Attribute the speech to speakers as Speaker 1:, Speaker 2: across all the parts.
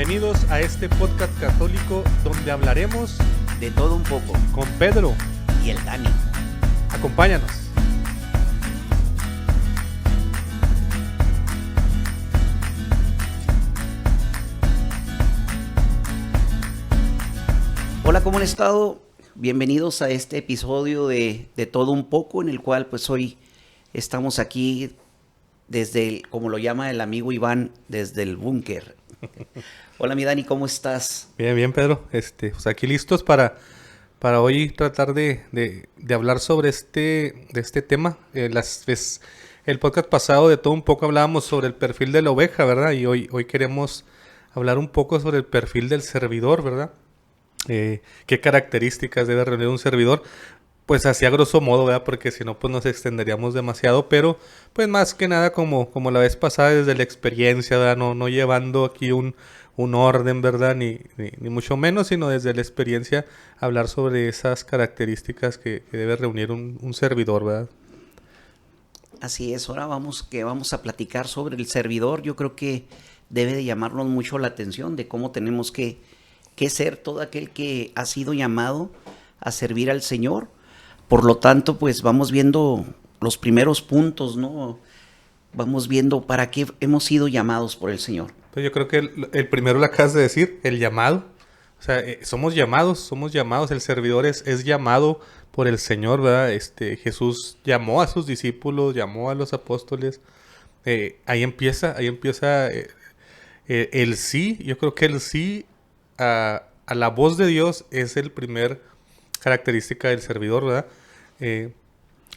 Speaker 1: Bienvenidos a este podcast católico donde hablaremos
Speaker 2: de todo un poco
Speaker 1: con Pedro
Speaker 2: y el Dani.
Speaker 1: Acompáñanos.
Speaker 2: Hola, ¿cómo han estado? Bienvenidos a este episodio de todo un poco, en el cual pues hoy estamos aquí desde como lo llama el amigo Iván, desde el búnker. Hola, mi Dani, ¿cómo estás?
Speaker 1: Bien, Pedro. Pues aquí listos para hoy tratar de hablar sobre este tema. El podcast pasado de todo un poco hablábamos sobre el perfil de la oveja, ¿verdad? Y hoy queremos hablar un poco sobre el perfil del servidor, ¿verdad? ¿Qué características debe reunir un servidor? Pues así a grosso modo, ¿verdad? Porque si no, pues nos extenderíamos demasiado, pero pues más que nada como la vez pasada desde la experiencia, ¿verdad? No llevando aquí un orden, ¿verdad? Ni mucho menos, sino desde la experiencia hablar sobre esas características que debe reunir un servidor, ¿verdad?
Speaker 2: Así es, ahora vamos a platicar sobre el servidor. Yo creo que debe de llamarnos mucho la atención de cómo tenemos que ser todo aquel que ha sido llamado a servir al Señor. Por lo tanto, pues vamos viendo los primeros puntos, ¿no? Vamos viendo para qué hemos sido llamados por el Señor.
Speaker 1: Pues yo creo que el primero lo acabas de decir, el llamado. O sea, somos llamados, el servidor es llamado por el Señor, ¿verdad? Jesús llamó a sus discípulos, llamó a los apóstoles. Ahí empieza el sí. Yo creo que el sí a la voz de Dios es el primer característica del servidor, ¿verdad?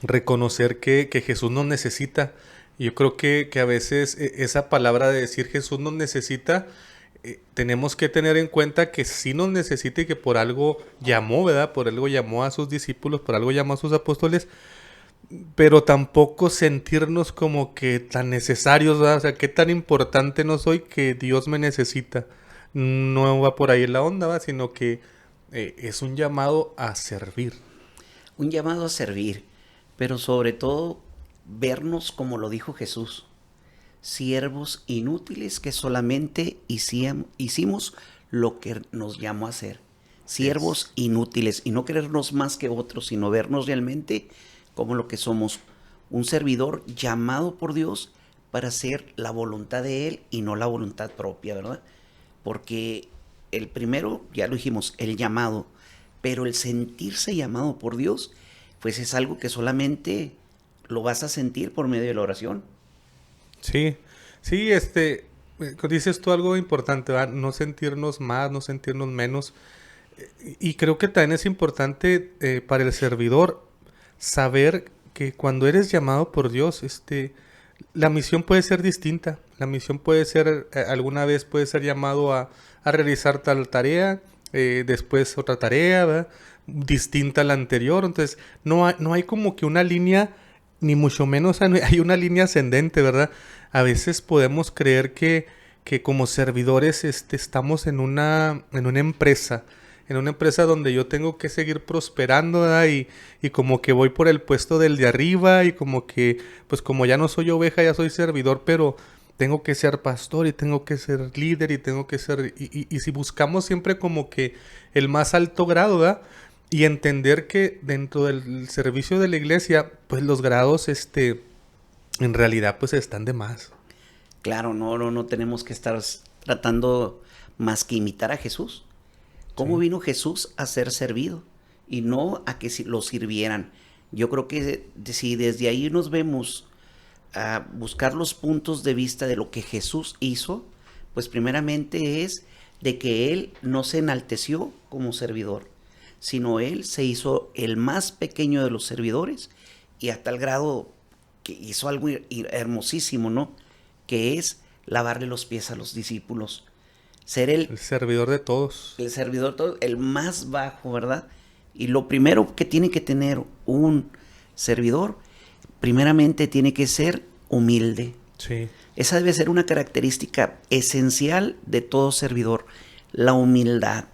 Speaker 1: Reconocer que Jesús nos necesita. Yo creo que a veces esa palabra de decir Jesús nos necesita, tenemos que tener en cuenta que sí nos necesita y que por algo llamó, ¿verdad? Por algo llamó a sus discípulos, por algo llamó a sus apóstoles, pero tampoco sentirnos como que tan necesarios, ¿verdad? O sea, qué tan importante no soy que Dios me necesita. No va por ahí la onda, ¿verdad? Sino que es un llamado a servir.
Speaker 2: Un llamado a servir, pero sobre todo vernos como lo dijo Jesús, siervos inútiles que solamente hicimos lo que nos llamó a hacer. Siervos inútiles, y no creernos más que otros, sino vernos realmente como lo que somos, un servidor llamado por Dios para hacer la voluntad de Él y no la voluntad propia, ¿verdad? Porque el primero, ya lo dijimos, el llamado, pero el sentirse llamado por Dios, pues es algo que solamente lo vas a sentir por medio de la oración.
Speaker 1: Sí, dices tú algo importante, ¿verdad? No sentirnos más, no sentirnos menos. Y creo que también es importante para el servidor saber que cuando eres llamado por Dios, la misión puede ser distinta. La misión puede ser, alguna vez puede ser llamado a realizar tal tarea, después otra tarea, ¿verdad? Distinta a la anterior. Entonces, no hay como que una línea, ni mucho menos hay una línea ascendente, ¿verdad? A veces podemos creer que como servidores estamos en una empresa. En una empresa donde yo tengo que seguir prosperando, ¿verdad? Y como que voy por el puesto del de arriba y como que, pues como ya no soy oveja, ya soy servidor, pero tengo que ser pastor y tengo que ser líder y tengo que ser... Y si buscamos siempre como que el más alto grado, ¿verdad? Y entender que dentro del servicio de la iglesia, pues los grados, en realidad, pues están de más.
Speaker 2: Claro, no tenemos que estar tratando más que imitar a Jesús. ¿Cómo vino Jesús a ser servido? Y no a que lo sirvieran. Yo creo que si desde ahí nos vemos a buscar los puntos de vista de lo que Jesús hizo, pues primeramente es de que Él no se enalteció como servidor, sino Él se hizo el más pequeño de los servidores y a tal grado que hizo algo hermosísimo, ¿no? Que es lavarle los pies a los discípulos. Ser el
Speaker 1: servidor de todos.
Speaker 2: El servidor de todos, el más bajo, ¿verdad? Y lo primero que tiene que tener un servidor, primeramente tiene que ser humilde.
Speaker 1: Sí.
Speaker 2: Esa debe ser una característica esencial de todo servidor, la humildad.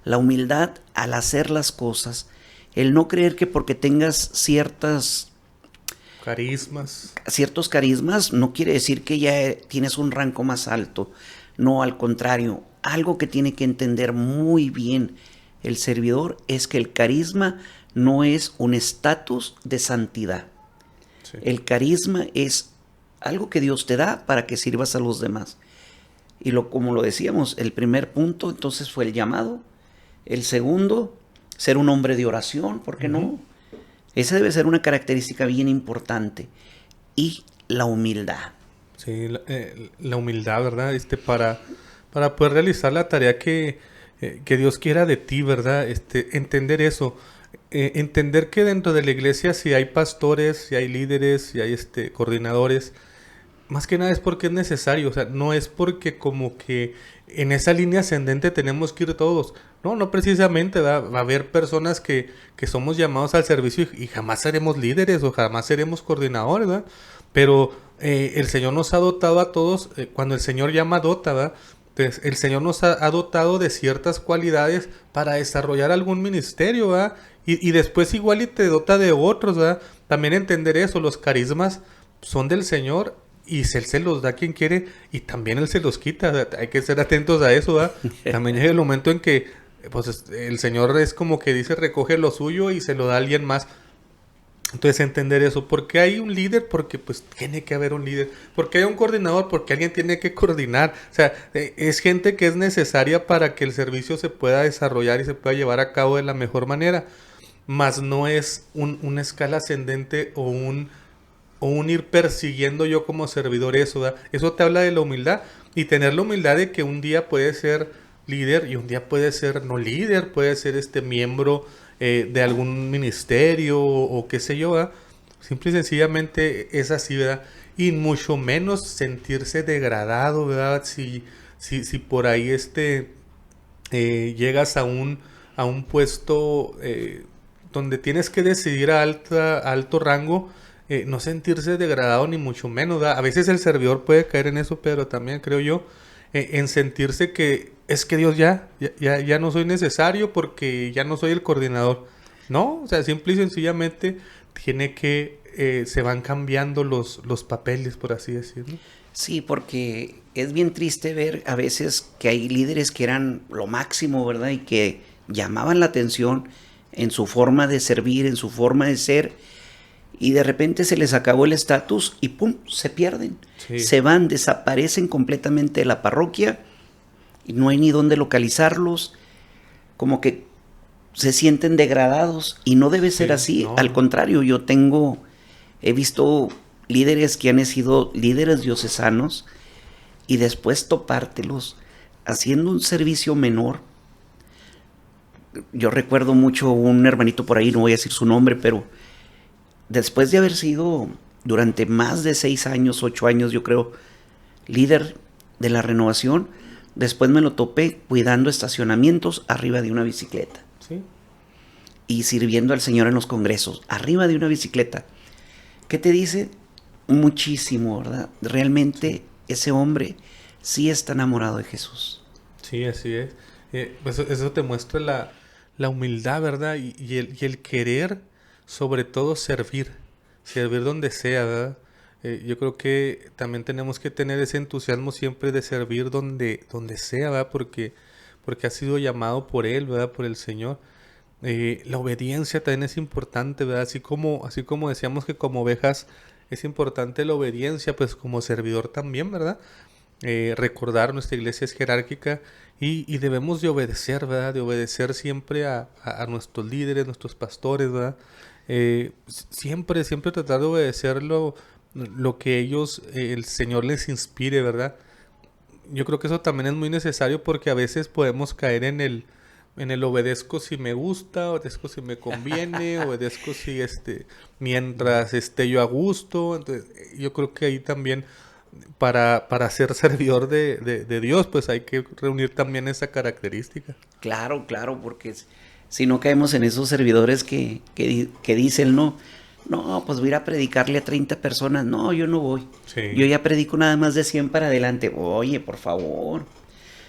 Speaker 2: La humildad al hacer las cosas, el no creer que porque tengas ciertos carismas no quiere decir que ya tienes un rango más alto. No, al contrario, algo que tiene que entender muy bien el servidor es que el carisma no es un estatus de santidad. Sí. El carisma es algo que Dios te da para que sirvas a los demás. Y como lo decíamos, el primer punto entonces fue el llamado. El segundo, ser un hombre de oración, ¿por qué no? Esa debe ser una característica bien importante. Y la humildad.
Speaker 1: Sí, la humildad, ¿verdad? Para poder realizar la tarea que Dios quiera de ti, ¿verdad? Entender eso. Entender que dentro de la iglesia si hay pastores, si hay líderes, si hay coordinadores, más que nada es porque es necesario, o sea, no es porque como que en esa línea ascendente tenemos que ir todos. No precisamente, ¿verdad? Va a haber personas que somos llamados al servicio y jamás seremos líderes o jamás seremos coordinadores, ¿verdad? Pero el Señor nos ha dotado a todos, cuando el Señor llama dota, ¿verdad? Entonces, el Señor nos ha dotado de ciertas cualidades para desarrollar algún ministerio, ¿verdad? Y después igual y te dota de otros, ¿verdad? También entender eso, los carismas son del Señor y Él se los da a quien quiere y también Él se los quita, ¿verdad? Hay que ser atentos a eso, ¿verdad? También llega el momento en que pues, el Señor es como que dice recoge lo suyo y se lo da a alguien más. Entonces entender eso, ¿por qué hay un líder? Porque pues tiene que haber un líder. ¿Por qué hay un coordinador? Porque alguien tiene que coordinar. O sea, es gente que es necesaria para que el servicio se pueda desarrollar y se pueda llevar a cabo de la mejor manera. Mas no es una escala ascendente o un ir persiguiendo yo como servidor eso, ¿verdad? Eso te habla de la humildad y tener la humildad de que un día puede ser líder y un día puede ser no líder, puede ser miembro de algún ministerio o qué sé yo, ¿verdad? Simple y sencillamente es así, ¿verdad? Y mucho menos sentirse degradado, ¿verdad? Si por ahí llegas a un puesto donde tienes que decidir a alto rango, no sentirse degradado ni mucho menos, ¿verdad? A veces el servidor puede caer en eso, pero también creo yo en sentirse que es que Dios ya no soy necesario porque ya no soy el coordinador. No, o sea, simple y sencillamente tiene que se van cambiando los papeles, por así decirlo.
Speaker 2: Sí, porque es bien triste ver a veces que hay líderes que eran lo máximo, ¿verdad? Y que llamaban la atención en su forma de servir, en su forma de ser, y de repente se les acabó el estatus y ¡pum! Se pierden. Sí. Se van, desaparecen completamente de la parroquia y no hay ni dónde localizarlos, como que se sienten degradados y no debe ser así. No. Al contrario, he visto líderes que han sido líderes diocesanos y después topártelos haciendo un servicio menor. Yo recuerdo mucho un hermanito por ahí, no voy a decir su nombre, pero después de haber sido durante más de 6 años, 8 años, yo creo, líder de la renovación, después me lo topé cuidando estacionamientos arriba de una bicicleta.
Speaker 1: Sí.
Speaker 2: Y sirviendo al Señor en los congresos, arriba de una bicicleta. ¿Qué te dice? Muchísimo, ¿verdad? Realmente ese hombre sí está enamorado de Jesús.
Speaker 1: Sí, así es. Pues eso te muestra la humildad, ¿verdad? Y el querer, sobre todo, servir donde sea, ¿verdad? Yo creo que también tenemos que tener ese entusiasmo siempre de servir donde sea, ¿verdad? Porque ha sido llamado por Él, ¿verdad? Por el Señor. La obediencia también es importante, ¿verdad? Así como decíamos que como ovejas es importante la obediencia, pues como servidor también, ¿verdad? Recordar nuestra iglesia es jerárquica y debemos de obedecer, ¿verdad? De obedecer siempre a nuestros líderes, nuestros pastores, ¿verdad? Siempre tratar de obedecer lo que ellos, el Señor les inspire, ¿verdad? Yo creo que eso también es muy necesario porque a veces podemos caer en el obedezco si me gusta, obedezco si me conviene, obedezco si mientras esté yo a gusto. Entonces, yo creo que ahí también para ser servidor de Dios, pues hay que reunir también esa característica.
Speaker 2: Claro, porque si no caemos en esos servidores que dicen, no, pues voy a ir a predicarle a 30 personas. No, yo no voy. Sí. Yo ya predico nada más de 100 para adelante. Oye, por favor,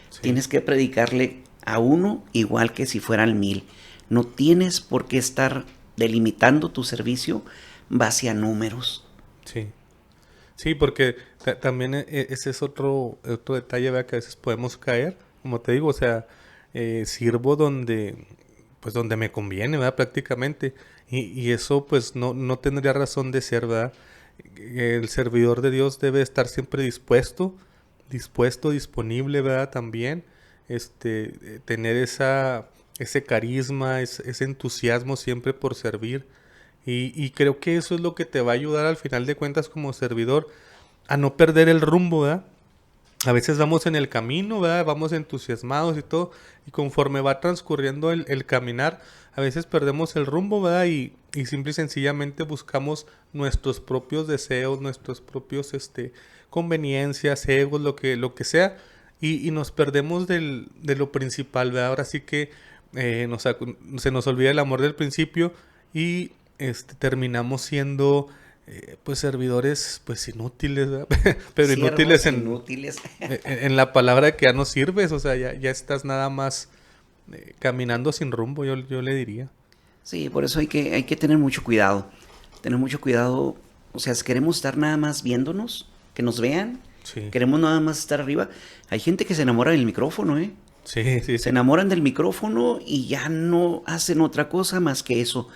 Speaker 2: sí. Tienes que predicarle a uno igual que si fueran 1000. No tienes por qué estar delimitando tu servicio base a números.
Speaker 1: Sí, porque también ese es otro detalle, ¿verdad? Que a veces podemos caer como te digo, o sea, sirvo pues donde me conviene, ¿verdad? Prácticamente. Y eso pues no tendría razón de ser, ¿verdad? El servidor de Dios debe estar siempre disponible, ¿verdad? También, tener ese carisma, ese entusiasmo siempre por servir. Y creo que eso es lo que te va a ayudar al final de cuentas como servidor a no perder el rumbo, ¿verdad? A veces vamos en el camino, ¿verdad? Vamos entusiasmados y todo, y conforme va transcurriendo el caminar, a veces perdemos el rumbo, ¿verdad? Y simple y sencillamente buscamos nuestros propios deseos, nuestros propios, conveniencias, egos, lo que sea, y nos perdemos de lo principal, ¿verdad? Ahora sí que se nos olvida el amor del principio y terminamos siendo pues servidores pues inútiles, ¿verdad? Pero inútiles
Speaker 2: Siervos inútiles.
Speaker 1: en la palabra que ya no sirves, o sea, ya estás nada más caminando sin rumbo, yo le diría.
Speaker 2: Sí, por eso hay que tener mucho cuidado. Tener mucho cuidado. O sea, si queremos estar nada más viéndonos, que nos vean,
Speaker 1: Sí,
Speaker 2: queremos nada más estar arriba. Hay gente que se enamora del micrófono, ¿eh?
Speaker 1: sí, sí,
Speaker 2: Se
Speaker 1: sí.
Speaker 2: enamoran del micrófono y ya no hacen otra cosa más que eso.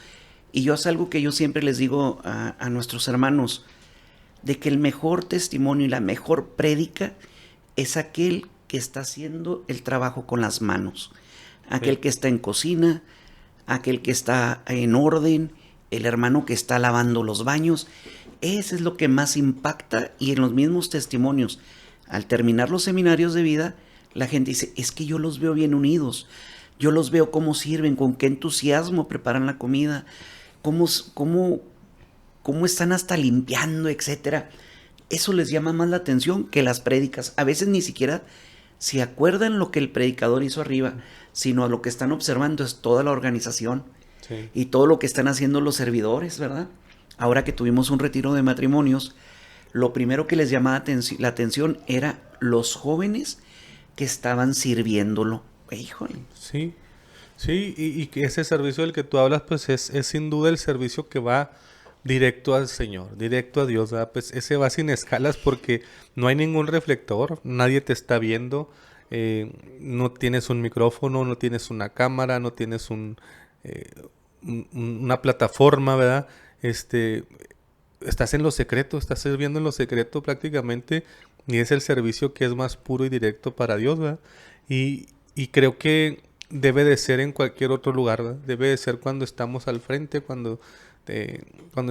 Speaker 2: Y yo es algo que yo siempre les digo a nuestros hermanos, de que el mejor testimonio y la mejor prédica es aquel que está haciendo el trabajo con las manos. Aquel
Speaker 1: Sí.
Speaker 2: que está en cocina, aquel que está en orden, el hermano que está lavando los baños. Ese es lo que más impacta y en los mismos testimonios. Al terminar los seminarios de vida, la gente dice, es que yo los veo bien unidos. Yo los veo cómo sirven, con qué entusiasmo preparan la comida, cómo están hasta limpiando, etcétera. Eso les llama más la atención que las prédicas. A veces ni siquiera se acuerdan lo que el predicador hizo arriba, sino a lo que están observando es toda la organización
Speaker 1: Sí.
Speaker 2: y todo lo que están haciendo los servidores, ¿verdad? Ahora que tuvimos un retiro de matrimonios, lo primero que les llamaba la atención era los jóvenes que estaban sirviéndolo. Híjole.
Speaker 1: Sí, sí, y que ese servicio del que tú hablas, pues es sin duda el servicio que va directo al Señor, directo a Dios, ¿verdad? Pues ese va sin escalas porque no hay ningún reflector, nadie te está viendo, no tienes un micrófono, no tienes una cámara, no tienes eh, una plataforma, ¿verdad? Este, estás en lo secreto, estás sirviendo en lo secreto prácticamente y es el servicio que es más puro y directo para Dios, ¿verdad? Y creo que debe de ser en cualquier otro lugar, ¿verdad? Debe de ser cuando estamos al frente, cuando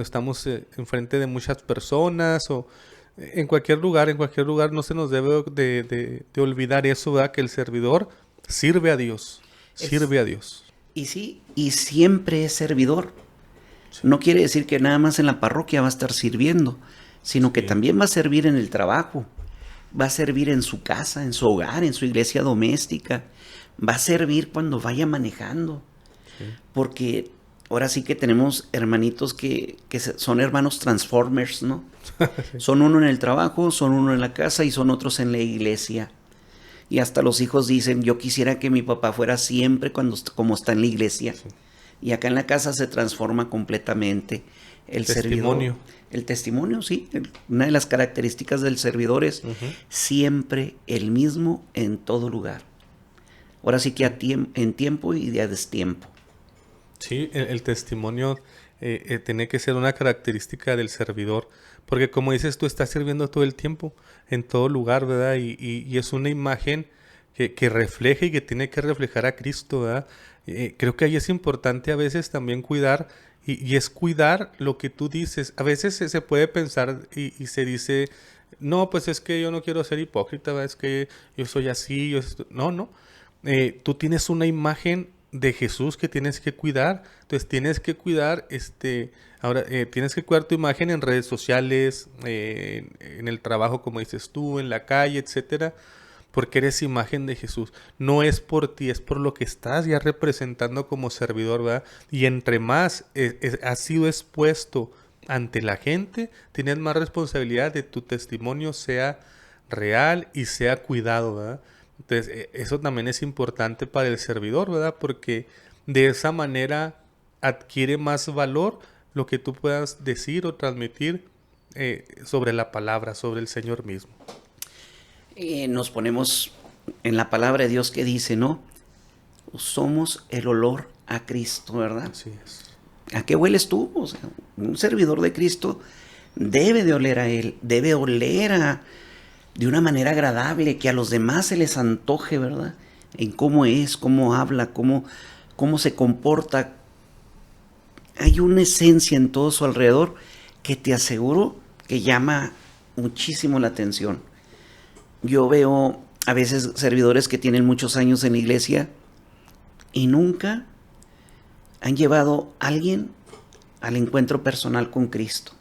Speaker 1: estamos enfrente de muchas personas o en cualquier lugar no se nos debe de olvidar eso, ¿verdad? Que el servidor sirve a Dios,
Speaker 2: Es,
Speaker 1: sirve a Dios.
Speaker 2: y sí, y siempre es servidor.
Speaker 1: Sí,
Speaker 2: No quiere decir que nada más en la parroquia va a estar sirviendo, sino que
Speaker 1: sí,
Speaker 2: también va a servir en el trabajo, va a servir en su casa, en su hogar, en su iglesia doméstica, va a servir cuando vaya manejando,
Speaker 1: sí,
Speaker 2: porque ahora sí que tenemos hermanitos que son hermanos Transformers, ¿no?
Speaker 1: sí,
Speaker 2: Son uno en el trabajo, son uno en la casa y son otros en la iglesia. Y hasta los hijos dicen, yo quisiera que mi papá fuera siempre como está en la iglesia.
Speaker 1: sí.
Speaker 2: Y acá en la casa se transforma completamente. El servidor,
Speaker 1: Testimonio.
Speaker 2: el testimonio, sí. Una de las características del servidor es
Speaker 1: Ujú.
Speaker 2: siempre el mismo en todo lugar. Ahora sí que en tiempo y a destiempo.
Speaker 1: Sí, el testimonio tiene que ser una característica del servidor, porque como dices, tú estás sirviendo todo el tiempo, en todo lugar, ¿verdad? Y es una imagen que refleja y que tiene que reflejar a Cristo, ¿verdad? Creo que ahí es importante a veces también cuidar, y es cuidar lo que tú dices. A veces se puede pensar y se dice, no, pues es que yo no quiero ser hipócrita, ¿verdad? Es que yo soy así, no, no. Tú tienes una imagen de Jesús que tienes que cuidar. Entonces tienes que cuidar, ahora tienes que cuidar tu imagen en redes sociales, en el trabajo, como dices tú, en la calle, etcétera, porque eres imagen de Jesús. No es por ti, es por lo que estás ya representando como servidor, ¿verdad? Y entre más has sido expuesto ante la gente, tienes más responsabilidad de tu testimonio sea real y sea cuidado, ¿verdad? Entonces, eso también es importante para el servidor, ¿verdad? Porque de esa manera adquiere más valor lo que tú puedas decir o transmitir sobre la palabra, sobre el Señor mismo.
Speaker 2: Nos ponemos en la palabra de Dios que dice, ¿no? Somos el olor a Cristo, ¿verdad?
Speaker 1: Así es.
Speaker 2: ¿A qué hueles tú? O sea, un servidor de Cristo debe de oler a Él, debe oler de una manera agradable, que a los demás se les antoje, ¿verdad? En cómo es, cómo habla, cómo se comporta. Hay una esencia en todo su alrededor que te aseguro que llama muchísimo la atención. Yo veo a veces servidores que tienen muchos años en la iglesia y nunca han llevado a alguien al encuentro personal con Cristo.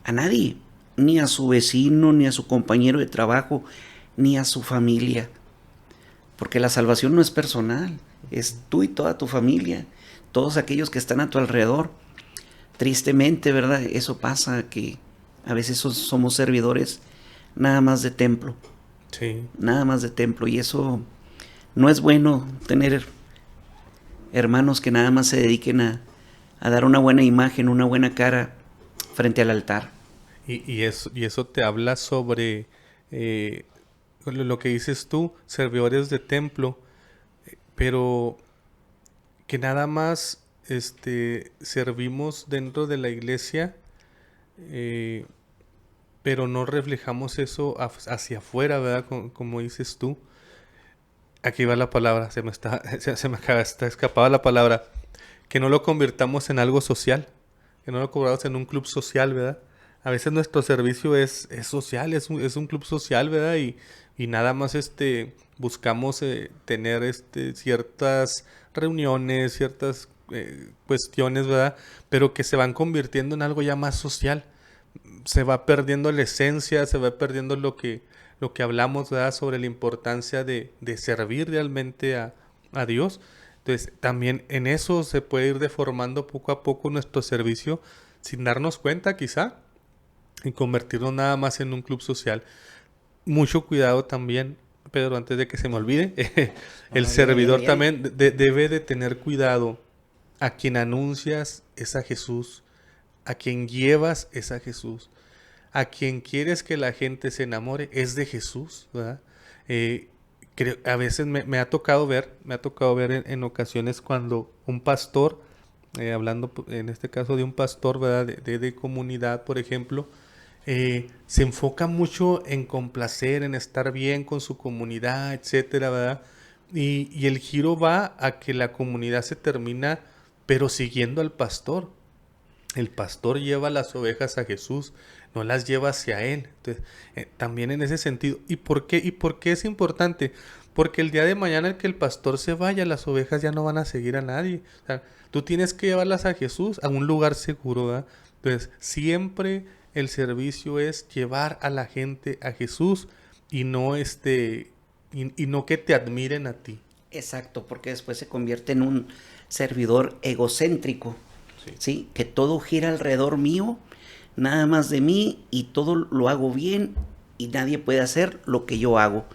Speaker 2: A nadie, ni a su vecino, ni a su compañero de trabajo, ni a su familia. Porque la salvación no es personal, es tú y toda tu familia, todos aquellos que están a tu alrededor. Tristemente, ¿verdad? Eso pasa, que a veces somos servidores nada más de templo.
Speaker 1: Sí.
Speaker 2: Nada más de templo. Y eso no es bueno, tener hermanos que nada más se dediquen a dar una buena imagen, una buena cara frente al altar.
Speaker 1: Y eso te habla sobre lo que dices tú, servidores de templo, pero que nada más servimos dentro de la iglesia, pero no reflejamos eso hacia afuera, ¿verdad? Como dices tú. Aquí va la palabra, se me está escapada la palabra. Que no lo convirtamos en algo social, que no lo convirtamos en un club social, ¿verdad? A veces nuestro servicio es social, es un club social, ¿verdad? Y nada más buscamos tener ciertas reuniones, ciertas cuestiones, ¿verdad? Pero que se van convirtiendo en algo ya más social. Se va perdiendo la esencia, se va perdiendo lo que hablamos, ¿verdad? Sobre la importancia de servir realmente a Dios. Entonces, también en eso se puede ir deformando poco a poco nuestro servicio sin darnos cuenta, quizá, y convertirnos nada más en un club social. Mucho cuidado también, Pedro, antes de que se me olvide, el servidor también debe de tener cuidado. A quien anuncias es a Jesús, a quien llevas es a Jesús, a quien quieres que la gente se enamore es de Jesús, ¿verdad? A veces me ha tocado ver en ocasiones cuando un pastor, hablando en este caso de un pastor, ¿verdad? De comunidad, por ejemplo, se enfoca mucho en complacer, en estar bien con su comunidad, etcétera, ¿verdad? Y el giro va a que la comunidad se termina, pero siguiendo al pastor. El pastor lleva las ovejas a Jesús, no las lleva hacia Él. Entonces, también en ese sentido. ¿Y por qué? ¿Y por qué es importante? Porque el día de mañana el que el pastor se vaya, las ovejas ya no van a seguir a nadie. O sea, tú tienes que llevarlas a Jesús, a un lugar seguro, ¿verdad? Entonces, siempre el servicio es llevar a la gente a Jesús y no y no que te admiren a ti.
Speaker 2: Exacto, porque después se convierte en un servidor egocéntrico. ¿Sí? Que todo gira alrededor mío, nada más de mí, y todo lo hago bien y nadie puede hacer lo que yo hago.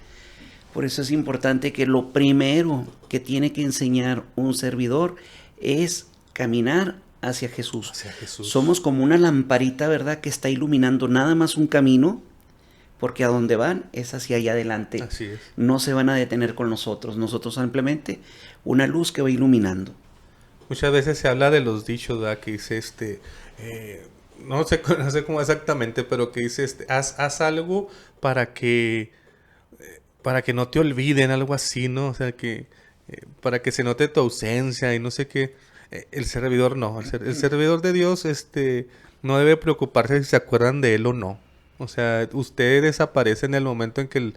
Speaker 2: Por eso es importante que lo primero que tiene que enseñar un servidor es caminar hacia Jesús. Somos como una lamparita, ¿verdad? Que está iluminando nada más un camino, porque a donde van es hacia allá adelante.
Speaker 1: Así es.
Speaker 2: No se van a detener con nosotros simplemente una luz que va iluminando.
Speaker 1: Muchas veces se habla de los dichos, ¿verdad? Que dice no sé cómo exactamente, pero que dice haz algo para que no te olviden, algo así, ¿no? O sea, que para que se note tu ausencia y no sé qué. El servidor no, el servidor de Dios no debe preocuparse si se acuerdan de él o no. O sea, usted desaparece en el momento en que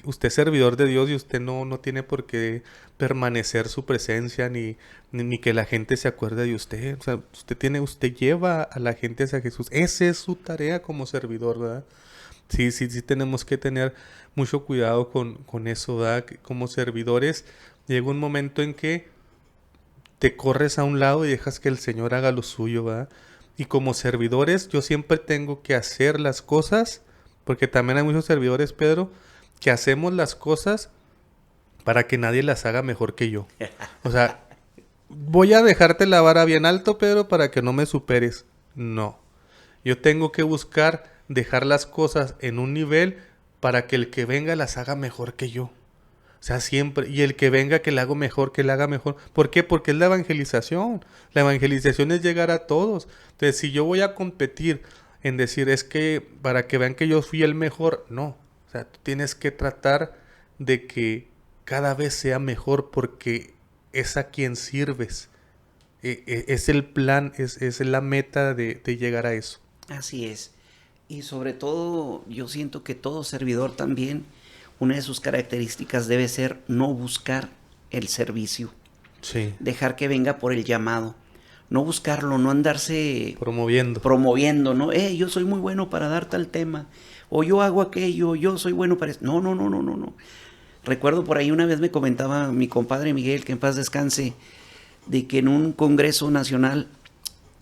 Speaker 1: usted es servidor de Dios y usted no tiene por qué permanecer su presencia ni que la gente se acuerde de usted. O sea, usted lleva a la gente hacia Jesús. Esa es su tarea como servidor, ¿verdad? Sí tenemos que tener mucho cuidado con eso, ¿verdad? Que como servidores llega un momento en que te corres a un lado y dejas que el Señor haga lo suyo, ¿verdad? Y como servidores yo siempre tengo que hacer las cosas, porque también hay muchos servidores, Pedro, que hacemos las cosas para que nadie las haga mejor que yo. O sea, voy a dejarte la vara bien alto, Pedro, para que no me superes. No. Yo tengo que buscar dejar las cosas en un nivel para que el que venga las haga mejor que yo. sea, siempre. Y el que venga, que le haga mejor, que le haga mejor. ¿Por qué? Porque es la evangelización. La evangelización es llegar a todos. Entonces, si yo voy a competir en decir, es que para que vean que yo fui el mejor, no. O sea, tú tienes que tratar de que cada vez sea mejor porque es a quien sirves. Es el plan, es la meta de llegar a eso.
Speaker 2: Así es. Y sobre todo, yo siento que todo servidor también, una de sus características debe ser no buscar el servicio.
Speaker 1: Sí.
Speaker 2: Dejar que venga por el llamado. No buscarlo, no andarse promoviendo, ¿no? Yo soy muy bueno para dar tal tema. O yo hago aquello, yo soy bueno para eso. No. Recuerdo por ahí una vez me comentaba mi compadre Miguel, que en paz descanse, de que en un congreso nacional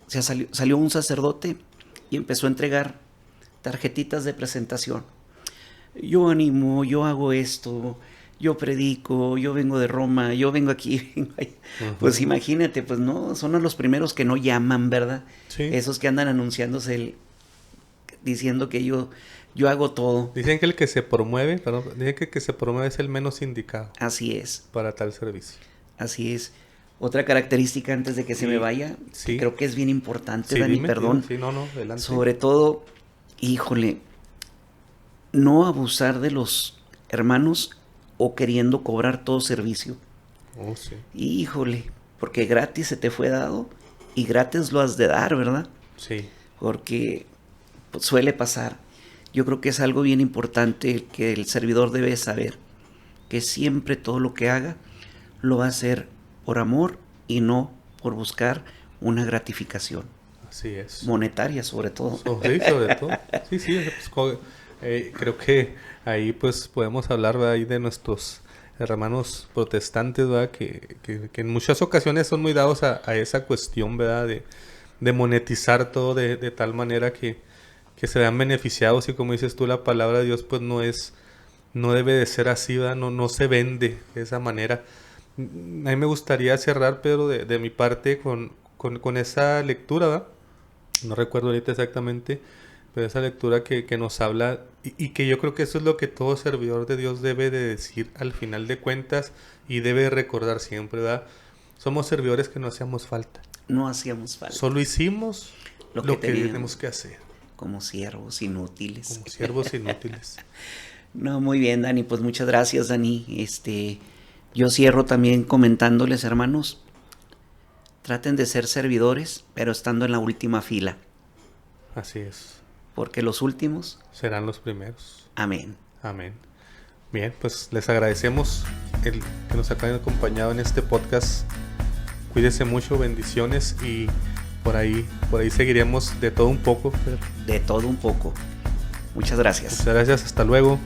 Speaker 2: salió un sacerdote y empezó a entregar tarjetitas de presentación. Yo animo, yo hago esto, yo predico, yo vengo de Roma, yo vengo aquí, vengo ahí. Uh-huh. Pues imagínate, pues no, son los primeros que no llaman, ¿verdad?
Speaker 1: Sí.
Speaker 2: Esos que andan anunciándose, diciendo que yo hago todo.
Speaker 1: Dicen que el que se promueve, dicen que el que se promueve es el menos indicado.
Speaker 2: Así es.
Speaker 1: Para tal servicio.
Speaker 2: Así es. Otra característica antes de que se me vaya, que creo que es bien importante, Dani, perdón.
Speaker 1: Sí, no, adelante.
Speaker 2: Sobre todo, híjole, no abusar de los hermanos o queriendo cobrar todo servicio.
Speaker 1: Oh, sí.
Speaker 2: Híjole, porque gratis se te fue dado y gratis lo has de dar, ¿verdad?
Speaker 1: Sí.
Speaker 2: Porque pues, suele pasar. Yo creo que es algo bien importante que el servidor debe saber, que siempre todo lo que haga lo va a hacer por amor y no por buscar una gratificación.
Speaker 1: Así es.
Speaker 2: Monetaria sobre todo.
Speaker 1: Sí, sobre todo. Sí, pues, creo que ahí pues podemos hablar, ¿verdad? Ahí de nuestros hermanos protestantes, ¿verdad? Que en muchas ocasiones son muy dados a esa cuestión, ¿verdad? De monetizar todo de tal manera que se vean beneficiados, y como dices tú, la palabra de Dios pues no debe de ser así, ¿verdad? No se vende de esa manera. A mí me gustaría cerrar, Pedro, de mi parte con esa lectura, ¿verdad? No recuerdo ahorita exactamente, pero esa lectura que nos habla y que yo creo que eso es lo que todo servidor de Dios debe de decir al final de cuentas y debe recordar siempre, ¿verdad? Somos servidores que no hacíamos falta.
Speaker 2: No hacíamos falta.
Speaker 1: Solo hicimos lo que tenemos que hacer.
Speaker 2: Como siervos inútiles.
Speaker 1: Como siervos inútiles.
Speaker 2: No, muy bien, Dani. Pues muchas gracias, Dani. Yo cierro también comentándoles, hermanos, traten de ser servidores, pero estando en la última fila.
Speaker 1: Así es.
Speaker 2: Porque los últimos
Speaker 1: serán los primeros.
Speaker 2: Amén.
Speaker 1: Amén. Bien, pues les agradecemos el que nos hayan acompañado en este podcast. Cuídense mucho, bendiciones, y por ahí seguiremos de todo un poco.
Speaker 2: De todo un poco. Muchas gracias.
Speaker 1: Muchas gracias, hasta luego.